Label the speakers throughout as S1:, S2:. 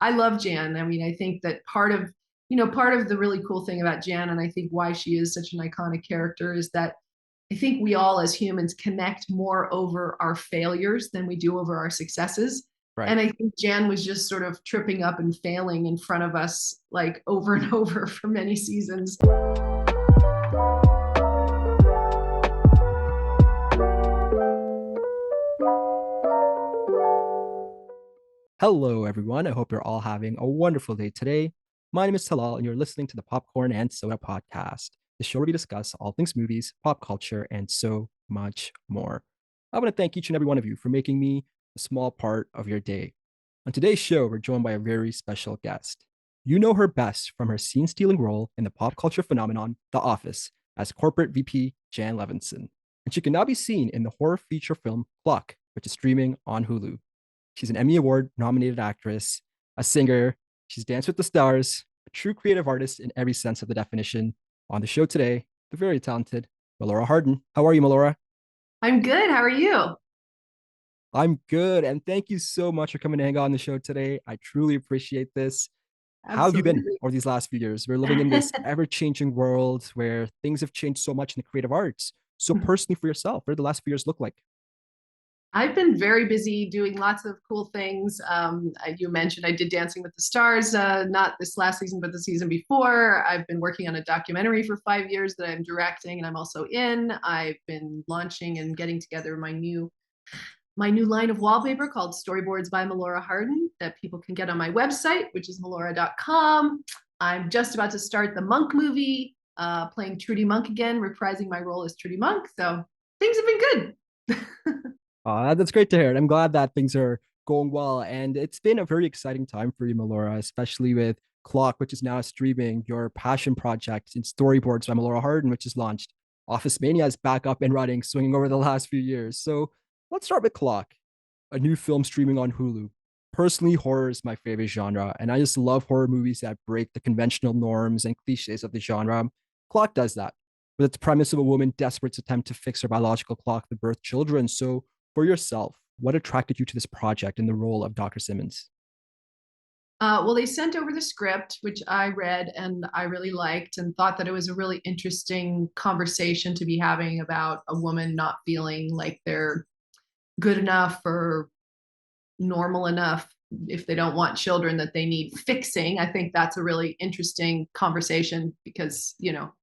S1: I love Jan. I mean, I think that part of the really cool thing about Jan, and I think why she is such an iconic character, is that I think we all as humans connect more over our failures than we do over our successes.
S2: Right.
S1: And I think Jan was just sort of tripping up and failing in front of us like over and over for many seasons.
S2: Hello, everyone. I hope you're all having a wonderful day today. My name is Talal, and you're listening to the Popcorn and Soda Podcast, the show where we discuss all things movies, pop culture, and so much more. I want to thank each and every one of you for making me a small part of your day. On today's show, we're joined by a very special guest. You know her best from her scene stealing role in the pop culture phenomenon, The Office, as corporate VP Jan Levinson. And she can now be seen in the horror feature film Clock, which is streaming on Hulu. She's an Emmy Award nominated actress, a singer. She's danced with the stars, a true creative artist in every sense of the definition. On the show today, the very talented Melora Hardin. How are you, Melora?
S1: I'm good. How are you?
S2: I'm good. And thank you so much for coming to hang out on the show today. I truly appreciate this. How have you been
S1: Absolutely.
S2: over these last few years? We're living in this ever changing world where things have changed so much in the creative arts. So, personally, for yourself, what did the last few years look like?
S1: I've been very busy doing lots of cool things. You mentioned I did Dancing with the Stars, not this last season, but the season before. I've been working on a documentary for 5 years that I'm directing, and I'm also in. I've been launching and getting together my new line of wallpaper called Storyboards by Melora Hardin that people can get on my website, which is melora.com. I'm just about to start the Monk movie, playing Trudy Monk again, reprising my role as Trudy Monk. So things have been good.
S2: That's great to hear. And I'm glad that things are going well. And it's been a very exciting time for you, Melora, especially with Clock, which is now streaming, your passion project in Storyboards by Melora Hardin, which is launched. Office Mania is back up and running, swinging over the last few years. So let's start with Clock, a new film streaming on Hulu. Personally, horror is my favorite genre, and I just love horror movies that break the conventional norms and cliches of the genre. Clock does that with its premise of a woman desperate to attempt to fix her biological clock to birth children. So for yourself, what attracted you to this project in the role of Dr. Simmons?
S1: Well, they sent over the script, which I read and I really liked, and thought that it was a really interesting conversation to be having about a woman not feeling like they're good enough or normal enough if they don't want children, that they need fixing. I think that's a really interesting conversation because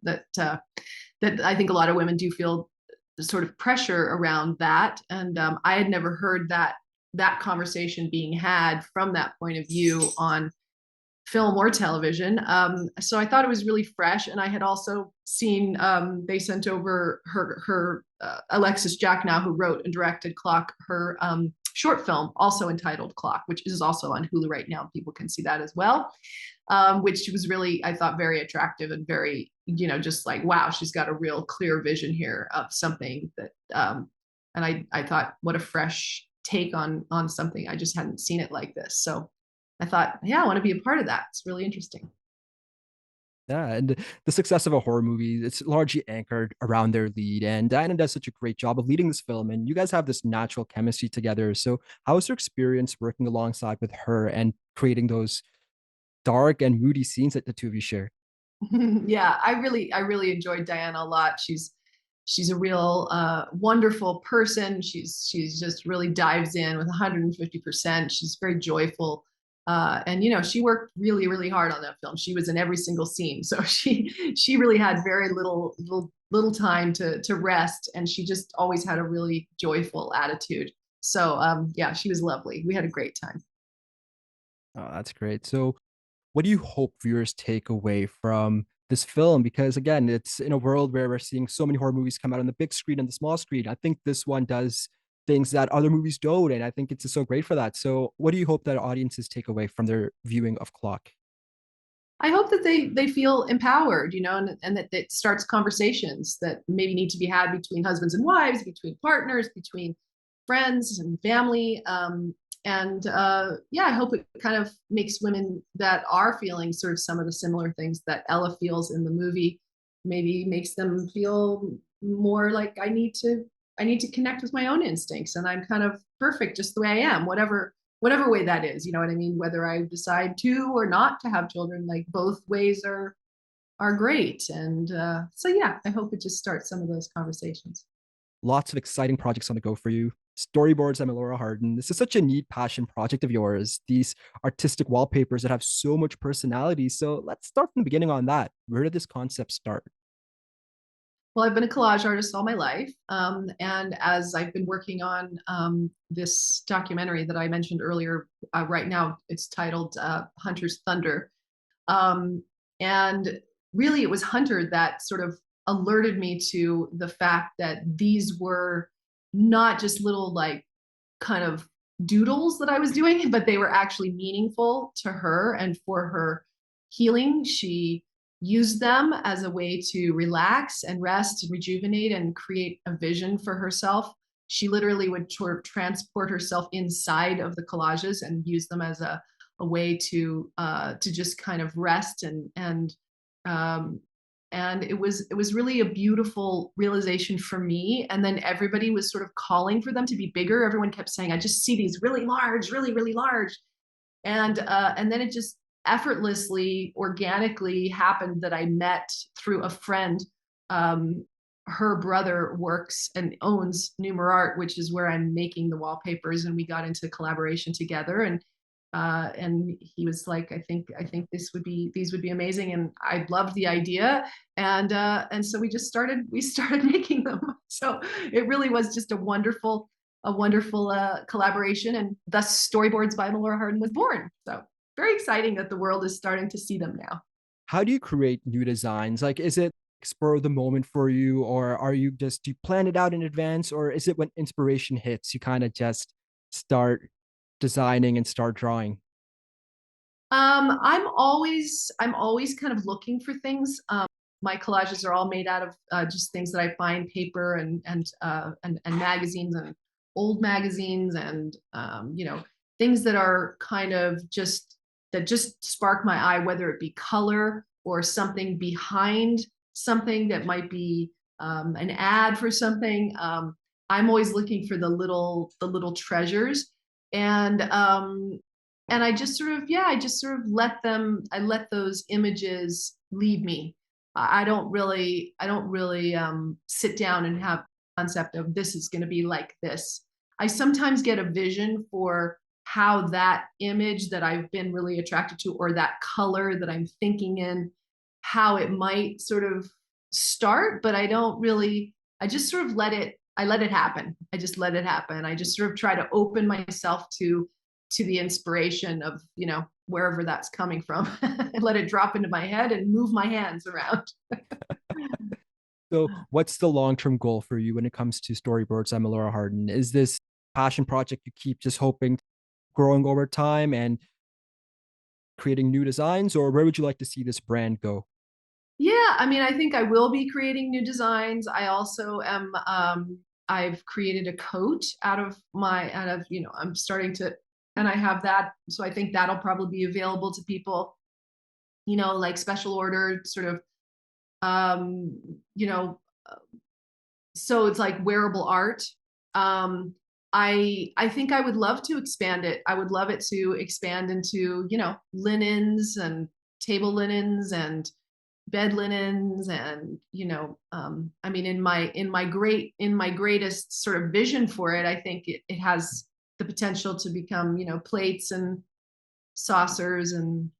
S1: that I think a lot of women do feel the sort of pressure around that, and I had never heard that conversation being had from that point of view on film or television. So I thought it was really fresh, and I had also seen they sent over her Alexis Jack, now who wrote and directed Clock, her short film also entitled Clock, which is also on Hulu right now. People can see that as well, which was really, I thought, very attractive and very, just like, wow, she's got a real clear vision here of something that, and I thought, what a fresh take on something. I just hadn't seen it like this. So I thought, yeah, I want to be a part of that. It's really interesting.
S2: Yeah, and the success of a horror movie, it's largely anchored around their lead. And Diana does such a great job of leading this film, and you guys have this natural chemistry together. So, how was your experience working alongside with her and creating those dark and moody scenes that the two of you share?
S1: Yeah, I really enjoyed Diana a lot. She's a real wonderful person. She's just really dives in with 150%. She's very joyful. And she worked really, really hard on that film. She was in every single scene. So she really had very little time to rest, and she just always had a really joyful attitude. So yeah, she was lovely. We had a great time.
S2: Oh, that's great. So, what do you hope viewers take away from this film? Because again, it's in a world where we're seeing so many horror movies come out on the big screen and the small screen. I think this one does things that other movies don't, and I think it's just so great for that. So, what do you hope that audiences take away from their viewing of Clock?
S1: I hope that they feel empowered, and that it starts conversations that maybe need to be had between husbands and wives, between partners, between friends and family. And yeah, I hope it kind of makes women that are feeling sort of some of the similar things that Ella feels in the movie, maybe makes them feel more like I need to connect with my own instincts, and I'm kind of perfect just the way I am, whatever way that is, you know what I mean? Whether I decide to or not to have children, like both ways are great. And so yeah, I hope it just starts some of those conversations.
S2: Lots of exciting projects on the go for you. Storyboards and Melora Hardin. This is such a neat passion project of yours. These artistic wallpapers that have so much personality. So let's start from the beginning on that. Where did this concept start?
S1: Well, I've been a collage artist all my life. And as I've been working on this documentary that I mentioned earlier, right now it's titled Hunter's Thunder. Um, and really, it was Hunter that sort of alerted me to the fact that these were not just little, like, kind of doodles that I was doing, but they were actually meaningful to her and for her healing. She used them as a way to relax and rest and rejuvenate and create a vision for herself. She literally would sort of transport herself inside of the collages and use them as a way to just kind of rest um, and it was really a beautiful realization for me. And then everybody was sort of calling for them to be bigger. Everyone kept saying, I just see these really large, really, really large. And then it just effortlessly, organically happened that I met through a friend. um, Her brother works and owns Numer Art, which is where I'm making the wallpapers, and we got into collaboration together. And he was like, I think these would be amazing, and I loved the idea. And so we started making them. So it really was just a wonderful collaboration, and thus Storyboards by Melora Hardin was born. So very exciting that the world is starting to see them now.
S2: How do you create new designs? Like, is it spur of the moment for you, or are you just, do you plan it out in advance, or is it when inspiration hits, you kind of just start designing and start drawing?
S1: I'm always kind of looking for things. My collages are all made out of just things that I find, paper and magazines and old magazines, and things that are kind of just that just spark my eye, whether it be color or something behind something that might be an ad for something. I'm always looking for the little treasures. And um, and I just sort of, yeah, I just sort of I let those images lead me. I don't really sit down and have a concept of this is going to be like this. I sometimes get a vision for how that image that I've been really attracted to, or that color that I'm thinking in, how it might sort of start, but I don't really, I just sort of I let it happen. I just let it happen. I just sort of try to open myself to the inspiration of, wherever that's coming from, and let it drop into my head and move my hands around.
S2: So, what's the long term goal for you when it comes to storyboards and Melora Hardin? Is this passion project you keep just hoping growing over time and creating new designs, or where would you like to see this brand go?
S1: Yeah, I mean, I think I will be creating new designs. I also am. I've created a coat out of, I'm starting to, and I have that. So I think that'll probably be available to people, like special order sort of, um, you know, so it's like wearable art. I think I would love to expand it. I would love it to expand into, linens and table linens and bed linens, and I mean, in my greatest sort of vision for it, I think it has the potential to become, plates and saucers and,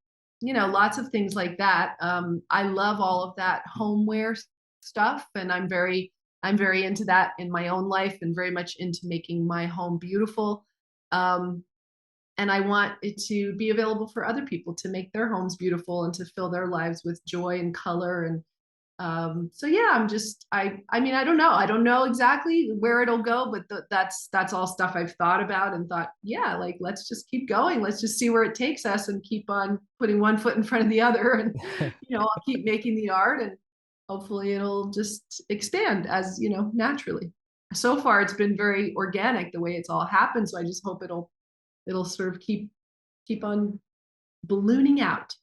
S1: lots of things like that. I love all of that homeware stuff, and I'm very into that in my own life, and very much into making my home beautiful. um, and I want it to be available for other people to make their homes beautiful and to fill their lives with joy and color. And so yeah, I mean, I don't know exactly where it'll go, but that's all stuff I've thought about and thought, yeah, like, let's just keep going. Let's just see where it takes us and keep on putting one foot in front of the other. And, I'll keep making the art, and hopefully it'll just expand as, naturally. So far, it's been very organic the way it's all happened. So I just hope it'll sort of keep on ballooning out.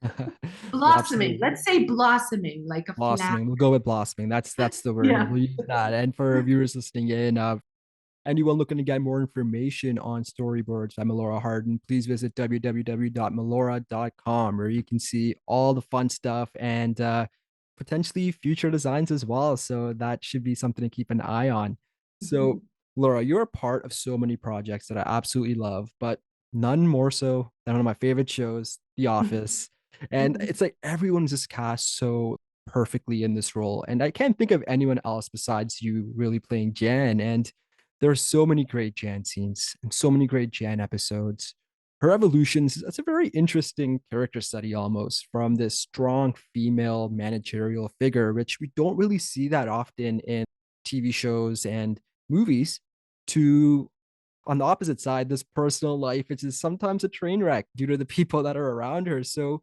S2: Well,
S1: Blossoming.
S2: absolutely.
S1: Let's say blossoming, like a flower.
S2: Blossoming. We'll go with blossoming. That's the word.
S1: Yeah.
S2: We'll use that. And for viewers listening in, Anyone looking to get more information on Storyboards by Melora Hardin, please visit www.melora.com, where you can see all the fun stuff and potentially future designs as well. So that should be something to keep an eye on. So, Laura, you're a part of so many projects that I absolutely love, but none more so than one of my favorite shows, The Office. And it's like everyone's just cast so perfectly in this role. And I can't think of anyone else besides you really playing Jan. And there are so many great Jan scenes and so many great Jan episodes. Her evolutions, that's a very interesting character study almost, from this strong female managerial figure, which we don't really see that often in TV shows and movies, to, on the opposite side, this personal life, which is sometimes a train wreck due to the people that are around her. So,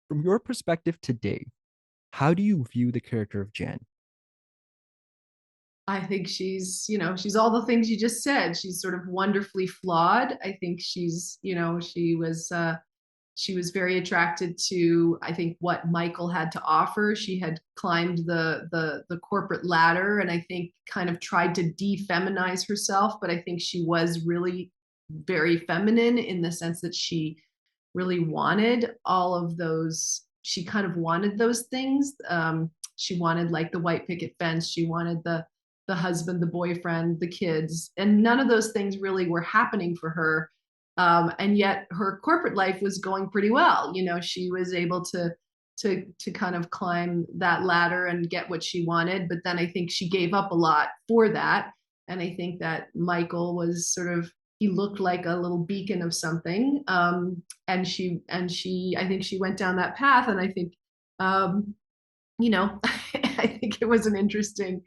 S2: from your perspective today, how do you view the character of Jan?
S1: I think she's all the things you just said. She's sort of wonderfully flawed. I think she was very attracted to, I think, what Michael had to offer. She had climbed the corporate ladder, and I think kind of tried to defeminize herself, but I think she was really very feminine in the sense that she really wanted all of those. She kind of wanted those things. She wanted like the white picket fence. She wanted the husband, the boyfriend, the kids, and none of those things really were happening for her. And yet her corporate life was going pretty well. She was able to kind of climb that ladder and get what she wanted. But then I think she gave up a lot for that. And I think that Michael was sort of, he looked like a little beacon of something. And I think she went down that path. And I think, I think it was an interesting,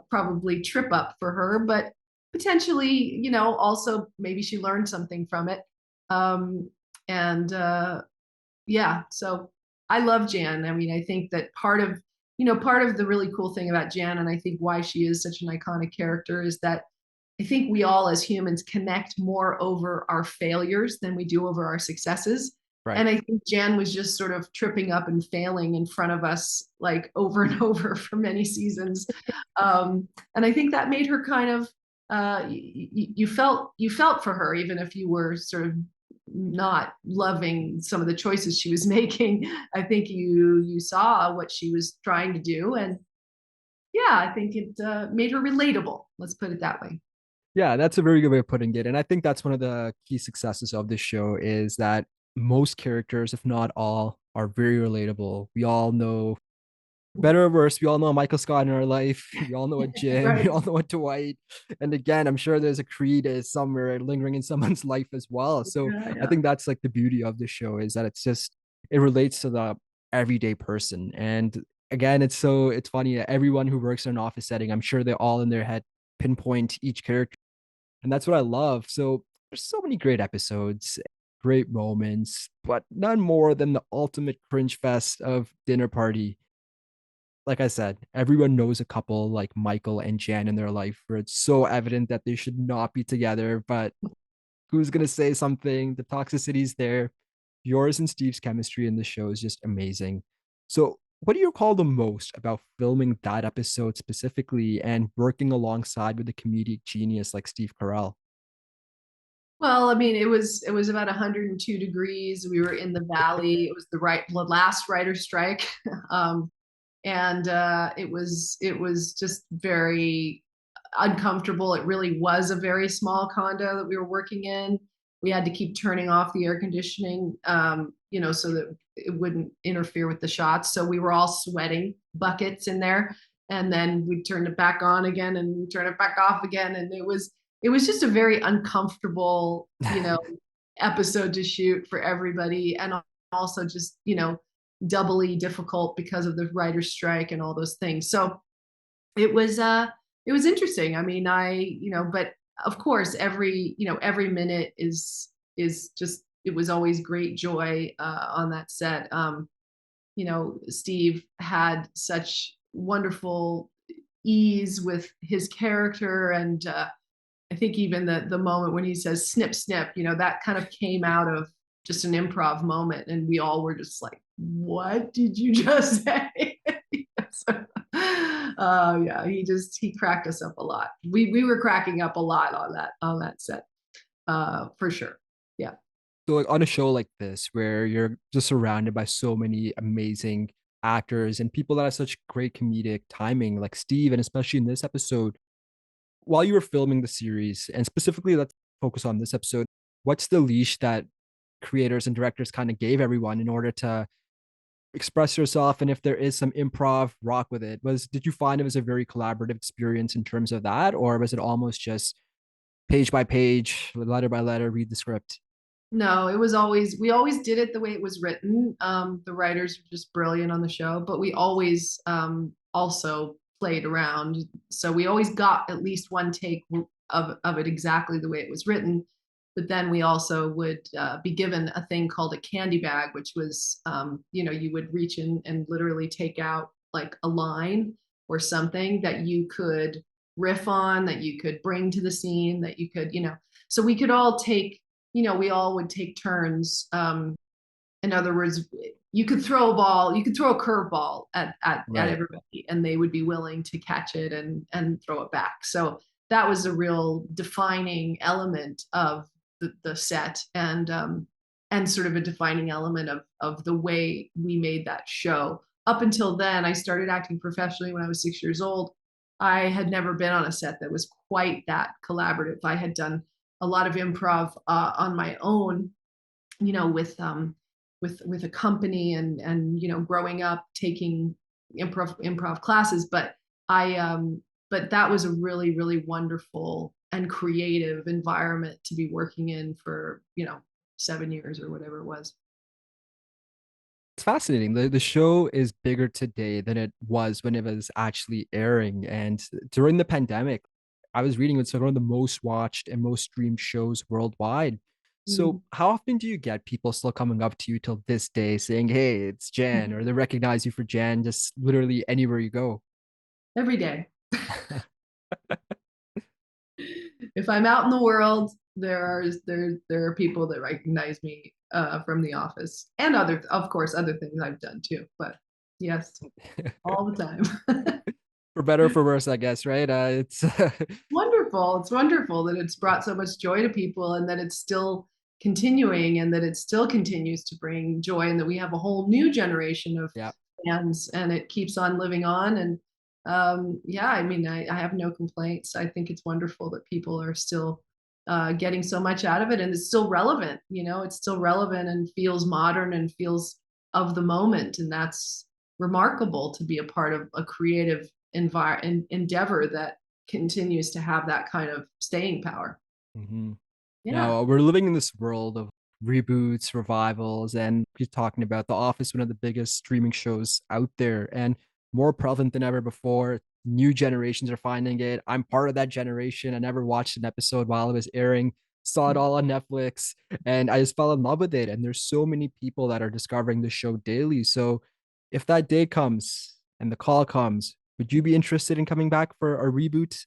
S1: probably trip up for her, but potentially, also maybe she learned something from it. And Yeah, so I love Jan. I mean, I think that part of the really cool thing about Jan, and I think why she is such an iconic character, is that I think we all as humans connect more over our failures than we do over our successes.
S2: Right.
S1: And I think Jan was just sort of tripping up and failing in front of us like over and over for many seasons. And I think that made her kind of, you felt for her, even if you were sort of not loving some of the choices she was making. I think you saw what she was trying to do, and yeah, I think it made her relatable. Let's put it that way.
S2: Yeah, that's a very good way of putting it. And I think that's one of the key successes of this show is that most characters, if not all, are very relatable. We all know, better or worse, we all know Michael Scott in our life. We all know a Jim. We
S1: Right.
S2: all know a Dwight. And again, I'm sure there's a Creed is somewhere lingering in someone's life as well. So
S1: Yeah,
S2: I
S1: yeah.
S2: think that's like the beauty of the show, is that it relates to the everyday person. And again, it's funny that everyone who works in an office setting, I'm sure they're all in their head pinpoint each character. And that's what I love. So there's so many great episodes, great moments, but none more than the ultimate cringe fest of Dinner Party. Like I said, everyone knows a couple like Michael and Jan in their life where it's so evident that they should not be together, but who's going to say something? The toxicity's there. Yours and Steve's chemistry in the show is just amazing. So, what do you recall the most about filming that episode specifically and working alongside with a comedic genius like Steve Carell?
S1: Well, I mean, it was about 102 degrees. We were in the valley. It was the last writer strike. And it was just very uncomfortable. It really was a very small condo that we were working in. We had to keep turning off the air conditioning, so that it wouldn't interfere with the shots. So we were all sweating buckets in there, and then we turned it back on again and turn it back off again, and it was just a very uncomfortable, episode to shoot for everybody, and also just doubly difficult because of the writer's strike and all those things. So it was uh it was interesting. I mean, but of course every minute is just, it was always great joy on that set. Steve had such wonderful ease with his character, and I think even the moment when he says snip snip, that kind of came out of just an improv moment, and we all were just like, what did you just say? So, Yeah, he cracked us up a lot. We were cracking up a lot on that set, for sure. Yeah.
S2: So like on a show like this where you're just surrounded by so many amazing actors and people that have such great comedic timing, like Steve, and especially in this episode, while you were filming the series, and specifically let's focus on this episode, what's the leash that creators and directors kind of gave everyone in order to express yourself? And if there is some improv, rock with it. Did you find it was a very collaborative experience in terms of that, or was it almost just page by page, letter by letter, read the script?
S1: No, we always did it the way it was written. The writers were just brilliant on the show, but we always also played around. So we always got at least one take of it exactly the way it was written. But then we also would be given a thing called a candy bag, which was, you would reach in and literally take out like a line or something that you could riff on, that you could bring to the scene, that you could, so we could all take, we all would take turns. In other words, you could throw a ball, you could throw a curveball at
S2: Right.
S1: everybody, and they would be willing to catch it and throw it back. So that was a real defining element of the set, and sort of a defining element of the way we made that show. Up until then, I started acting professionally when I was 6 years old. I had never been on a set that was quite that collaborative. I had done a lot of improv on my own, with a company, and growing up taking improv classes. But that was a really, really wonderful and creative environment to be working in for 7 years or whatever it was.
S2: It's fascinating. The show is bigger today than it was when it was actually airing. And during the pandemic, I was reading it's one of the most watched and most streamed shows worldwide. So,
S1: Mm.
S2: how often do you get people still coming up to you till this day saying, "Hey, it's Jan," or they recognize you for Jan just literally anywhere you go?
S1: Every day. If I'm out in the world, there are people that recognize me from The Office, and of course, other things I've done too. But yes, all the time.
S2: For better or for worse, I guess, right? It's
S1: Wonderful. It's wonderful that it's brought so much joy to people, and that it's still continuing, and that it still continues to bring joy, and that we have a whole new generation of
S2: yeah.
S1: fans, and it keeps on living on. And yeah, I mean, I have no complaints. I think it's wonderful that people are still getting so much out of it, and it's still relevant. It's still relevant and feels modern and feels of the moment. And that's remarkable, to be a part of a creative endeavor that continues to have that kind of staying power.
S2: Mhm.
S1: Yeah.
S2: Now we're living in this world of reboots, revivals, and you're talking about The Office, one of the biggest streaming shows out there, and more prevalent than ever before. New generations are finding it. I'm part of that generation. I never watched an episode while it was airing, saw it all on Netflix, and I just fell in love with it. And there's so many people that are discovering the show daily. So if that day comes and the call comes, would you be interested in coming back for a reboot?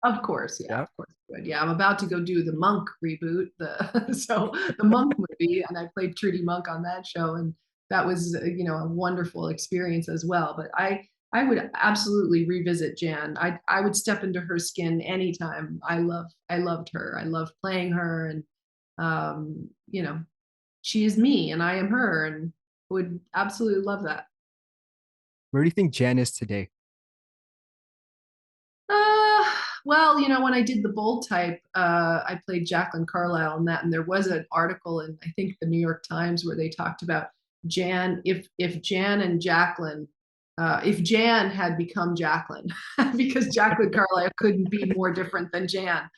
S1: Of course, yeah,
S2: Yeah.
S1: of course. Good. Yeah, I'm about to go do the Monk reboot, so the Monk movie, and I played Trudy Monk on that show, and that was a wonderful experience as well. But I would absolutely revisit Jan. I would step into her skin anytime. I loved her. I loved playing her, and she is me, and I am her, and would absolutely love that.
S2: Where do you think Jan is today?
S1: Uh, well, when I did the bold type, I played Jacqueline Carlisle in that, and there was an article in, I think, the New York Times, where they talked about Jan, if Jan and Jacqueline, if Jan had become Jacqueline, because Jacqueline Carlisle couldn't be more different than Jan.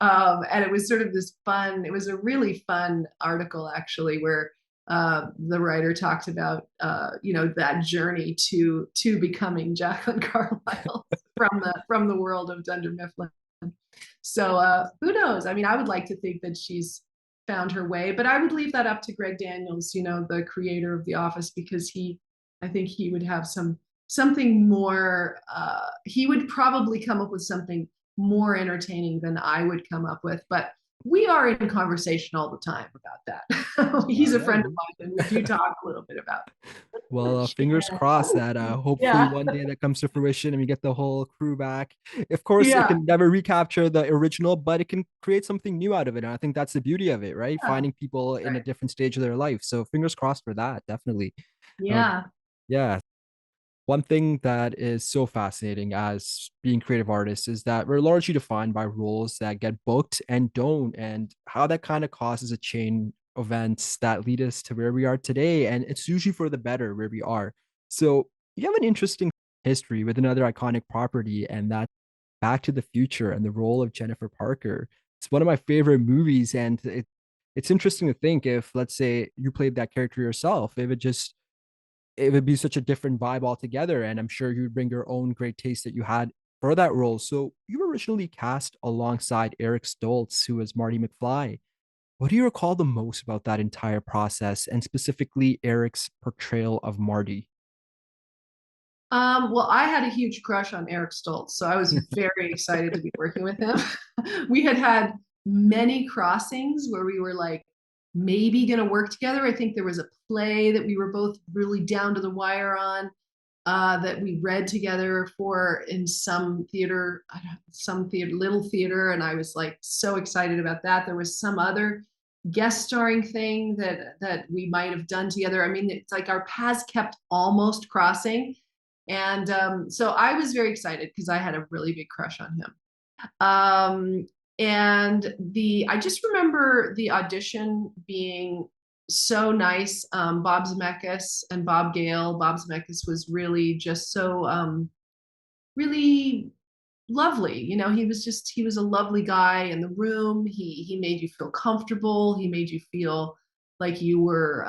S1: And it was sort of this fun. It was a really fun article, actually, where the writer talked about that journey to becoming Jacqueline Carlisle from the world of Dunder Mifflin. So who knows? I mean, I would like to think that she's found her way, but I would leave that up to Greg Daniels, the creator of The Office, because I think he would have something more. He would probably come up with something more entertaining than I would come up with. But we are in conversation all the time about that.
S2: All
S1: He's a friend of
S2: right.
S1: mine, and we do talk a little bit about
S2: Well, fingers
S1: Shan.
S2: crossed that hopefully
S1: Yeah,
S2: one day that comes to fruition and we get the whole crew back. Of course, it
S1: yeah,
S2: can never recapture the original, but it can create something new out of it. And I think that's the beauty of it, right?
S1: yeah,
S2: Finding people in a
S1: right.
S2: different stage of their life. So fingers crossed for that, definitely. Uh,
S1: Yeah.
S2: yeah. One thing that is so fascinating as being creative artists is that we're largely defined by roles that get booked and don't, and how that kind of causes a chain of events that lead us to where we are today. And it's usually for the better where we are. So you have an interesting history with another iconic property, and that's Back to the Future and the role of Jennifer Parker. It's one of my favorite movies, and it's interesting to think if, let's say, you played that character yourself, it would be such a different vibe altogether. And I'm sure you'd bring your own great taste that you had for that role. So you were originally cast alongside Eric Stoltz, who was Marty McFly. What do you recall the most about that entire process, and specifically Eric's portrayal of Marty?
S1: Well, I had a huge crush on Eric Stoltz, so I was very excited to be working with him. We had had many crossings where we were like maybe going to work together. I think there was a play that we were both really down to the wire on, that we read together for in some theater, little theater, and I was like so excited about that. There was some other guest starring thing that we might have done together. I mean, it's like our paths kept almost crossing, and so I was very excited because I had a really big crush on him. Um, and I just remember the audition being so nice. Bob Zemeckis and Bob Gale. Bob Zemeckis was really just so really lovely. You know, he was a lovely guy in the room. He made you feel comfortable. He made you feel like you were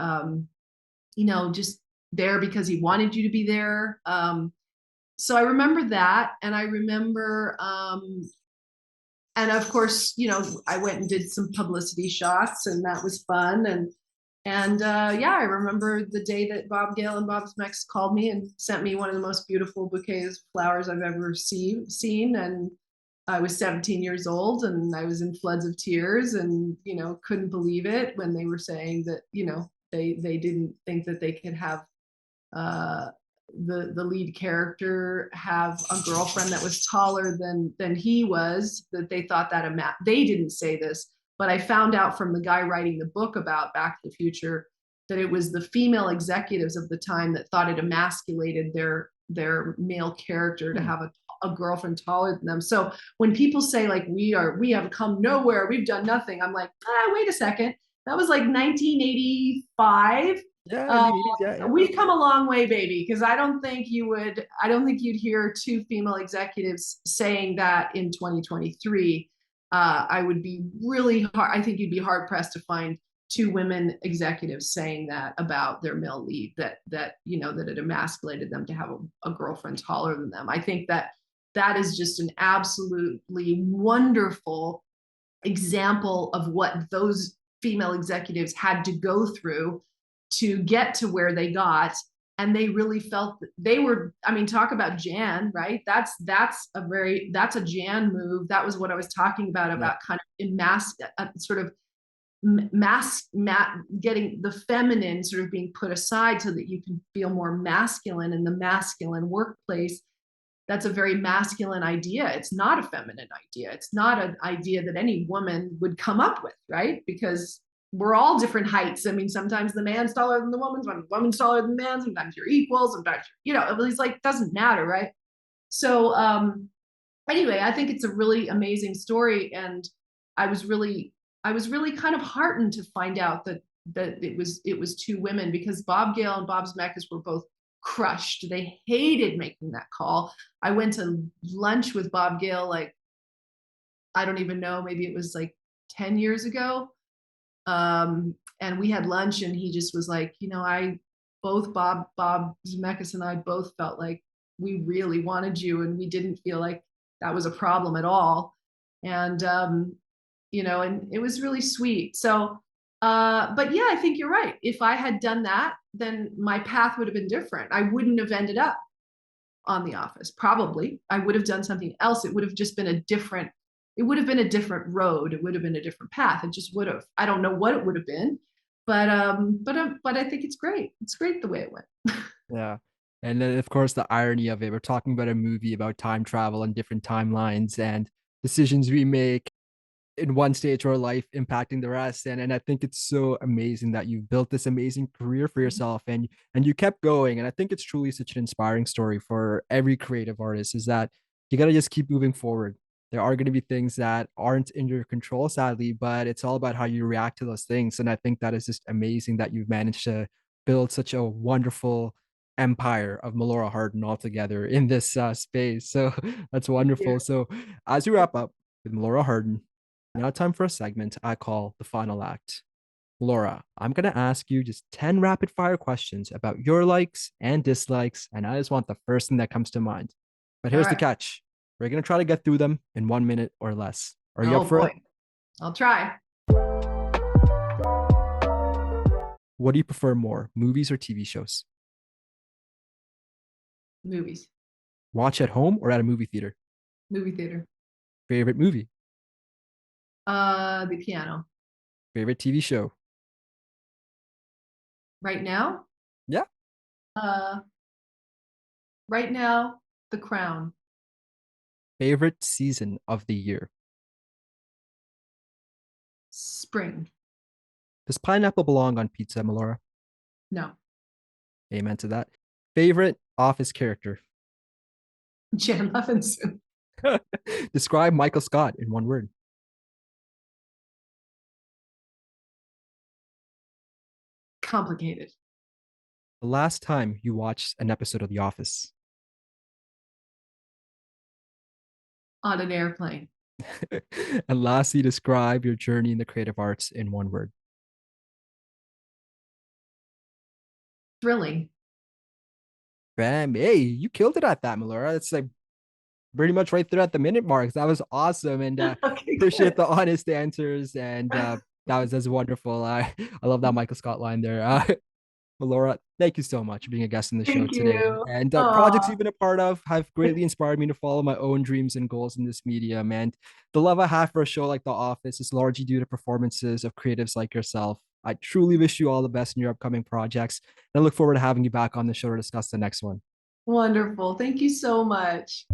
S1: just there because he wanted you to be there. So I remember that, and I remember and of course, I went and did some publicity shots, and that was fun. And yeah, I remember the day that Bob Gale and Bob Zemeckis called me and sent me one of the most beautiful bouquets of flowers I've ever seen. And I was 17 years old, and I was in floods of tears, and couldn't believe it when they were saying that they didn't think that they could have uh, the lead character have a girlfriend that was taller than he was. That they thought that they didn't say this, but I found out from the guy writing the book about Back to the Future that it was the female executives of the time that thought it emasculated their male character to
S2: Hmm.
S1: have a girlfriend taller than them. So when people say like we have come nowhere, we've done nothing, I'm like, wait a second, that was like 1985.
S2: Yeah, in
S1: uh,
S2: the 80s. Yeah, yeah.
S1: we've come a long way, baby, because I don't think you'd hear two female executives saying that in 2023. I would be really hard. I think you'd be hard pressed to find two women executives saying that about their male lead, that it emasculated them to have a girlfriend taller than them. I think that is just an absolutely wonderful example of what those female executives had to go through to get to where they got. And they really felt that they were, I mean, talk about Jan, right? That's a Jan move. That was what I was talking
S2: Yeah.
S1: about kind of sort of getting the feminine sort of being put aside so that you can feel more masculine in the masculine workplace. That's a very masculine idea. It's not a feminine idea. It's not an idea that any woman would come up with, right? Because we're all different heights. I mean, sometimes the man's taller than the woman, sometimes the woman's taller than the man, sometimes you're equal, sometimes it's like doesn't matter, right? So anyway, I think it's a really amazing story, and I was really I was really kind of heartened to find out that it was two women, because Bob Gale and Bob Zemeckis were both crushed. They hated making that call. I went to lunch with Bob Gale, like, I don't even know, maybe it was like 10 years ago. And we had lunch, and he just was like, I both Bob Zemeckis and I both felt like we really wanted you, and we didn't feel like that was a problem at all. And and it was really sweet. So but yeah, I think you're right. If I had done that, then my path would have been different. I wouldn't have ended up on The Office. Probably I would have done something else. It would have just been a different it would have been a different road. It would have been a different path. It just would have. I don't know what it would have been, but I think it's great. It's great the way it went.
S2: Yeah. And then, of course, the irony of it, we're talking about a movie about time travel and different timelines and decisions we make in one stage of our life impacting the rest. And I think it's so amazing that you've built this amazing career for yourself and you kept going. And I think it's truly such an inspiring story for every creative artist is that you got to just keep moving forward. There are going to be things that aren't in your control, sadly, but it's all about how you react to those things. And I think that is just amazing that you've managed to build such a wonderful empire of Melora Hardin altogether in this space. So that's
S1: Thank you.
S2: wonderful. So as we wrap up with Melora Hardin, now time for a segment I call the final act. Laura, I'm going to ask you just 10 rapid fire questions about your likes and dislikes, and I just want the first thing that comes to mind. But
S1: All
S2: here's the
S1: right.
S2: catch. We're going to try to get through them in 1 minute or less. Are you up
S1: Oh
S2: for
S1: boy,
S2: it?
S1: I'll try.
S2: What do you prefer more, movies or TV shows?
S1: Movies,
S2: Watch at home or at a movie theater?
S1: movie theater.
S2: Favorite movie?
S1: The piano.
S2: Favorite TV show?
S1: Right now,
S2: Yeah.
S1: uh, right now, The Crown.
S2: Favorite season of the year?
S1: Spring.
S2: Does pineapple belong on pizza, Melora?
S1: No.
S2: Amen to that. Favorite office character?
S1: Jan Levinson.
S2: Describe Michael Scott in one word.
S1: Complicated.
S2: The last time you watched an episode of The Office.
S1: On an airplane.
S2: And lastly, describe your journey in the creative arts in one word.
S1: Thrilling.
S2: Bam. Hey, you killed it at that, Melora. It's like pretty much right there at the minute marks. That was awesome. And
S1: Okay,
S2: appreciate
S1: good.
S2: the honest answers. And that's wonderful. I love that Michael Scott line there. Melora, thank you so much for being a guest on the show
S1: Thank
S2: today.
S1: you.
S2: And projects
S1: Aw.
S2: you've been a part of have greatly inspired me to follow my own dreams and goals in this medium. And the love I have for a show like The Office is largely due to performances of creatives like yourself. I truly wish you all the best in your upcoming projects. And I look forward to having you back on the show to discuss the next one.
S1: Wonderful. Thank you so much.